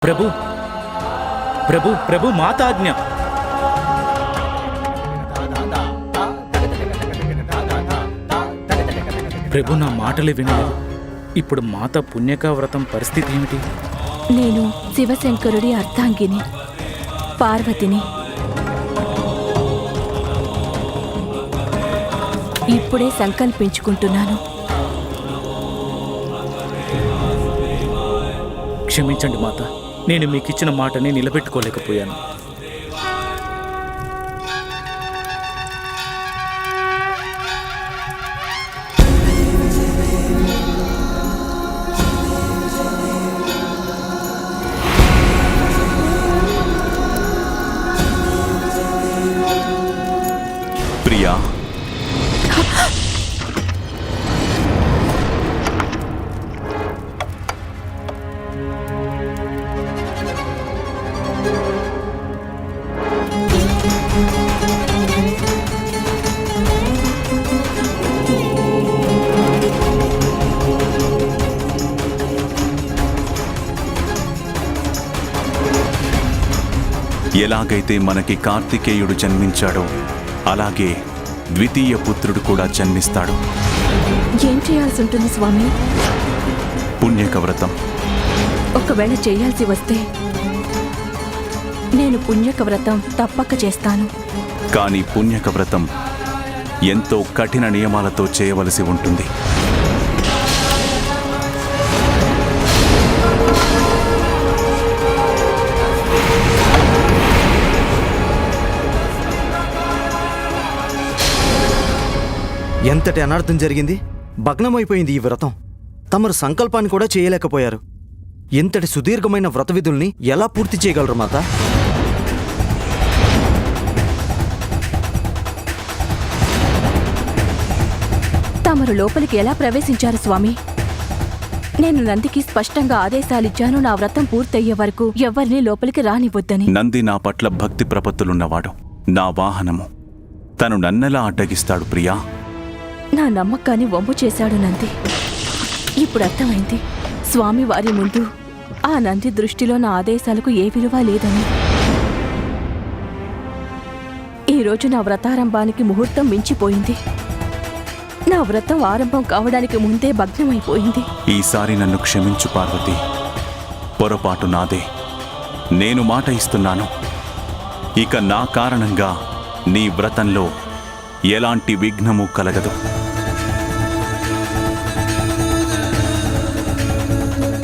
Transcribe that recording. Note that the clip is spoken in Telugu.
ప్రభు ప్రభు ప్రభు మాతాజ్ఞ. ప్రభు నా మాటలే వినలేదు. ఇప్పుడు మాత పుణ్యక వ్రతం పరిస్థితి ఏమిటి? నేను శివశంకరుడి అర్ధాంగిని, పార్వతిని. ఇప్పుడే సంకల్పించుకుంటున్నాను. క్షమించండి మాత, నేను మీకిచ్చిన మాటని నిలబెట్టుకోలేకపోయాను. ప్రియా, ఎలాగైతే మనకి కార్తికేయుడు జన్మించాడో అలాగే ద్వితీయ పుత్రుడు కూడా జన్మిస్తాడు. ఏం చేయాల్సి ఉంటుంది స్వామి? పుణ్యక వ్రతం. ఒకవేళ చేయాల్సి వస్తే నేను పుణ్యక వ్రతం తప్పక చేస్తాను. కానీ పుణ్యక వ్రతం ఎంతో కఠిన నియమాలతో చేయవలసి ఉంటుంది. ఎంతటి అనర్థం జరిగింది! భగ్నమైపోయింది ఈ వ్రతం. తమరు సంకల్పాన్ని కూడా చేయలేకపోయారు. ఎంతటి సుదీర్ఘమైన వ్రత విధుల్ని ఎలా పూర్తి చేయగలరు మాత? తమరు లోపలికి ఎలా ప్రవేశించారు స్వామి? నేను నందికి స్పష్టంగా ఆదేశాలిచ్చాను, నా వ్రతం పూర్తయ్యే వరకు ఎవరిని లోపలికి రానివద్దని. నంది నా పట్ల భక్తి ప్రపత్తులున్నవాడు, నా వాహనము. తను నన్నెలా అడ్డగిస్తాడు ప్రియా? నా నమ్మకాన్ని వమ్ము చేశాడు నంది. ఇప్పుడు అర్థమైంది, స్వామి వారి ముందు ఆ నంది దృష్టిలో నా ఆదేశాలకు ఏ విలువ లేదని. ఈరోజు నా వ్రతారంభానికి ముహూర్తం మించిపోయింది. నా వ్రతం ఆరంభం కావడానికి ముందే భగ్నమైపోయింది. ఈసారి నన్ను క్షమించు పార్వతి. పొరపాటు నాదే. నేను మాట ఇస్తున్నాను, ఇక నా కారణంగా నీ వ్రతంలో ఎలాంటి విఘ్నము కలగదు.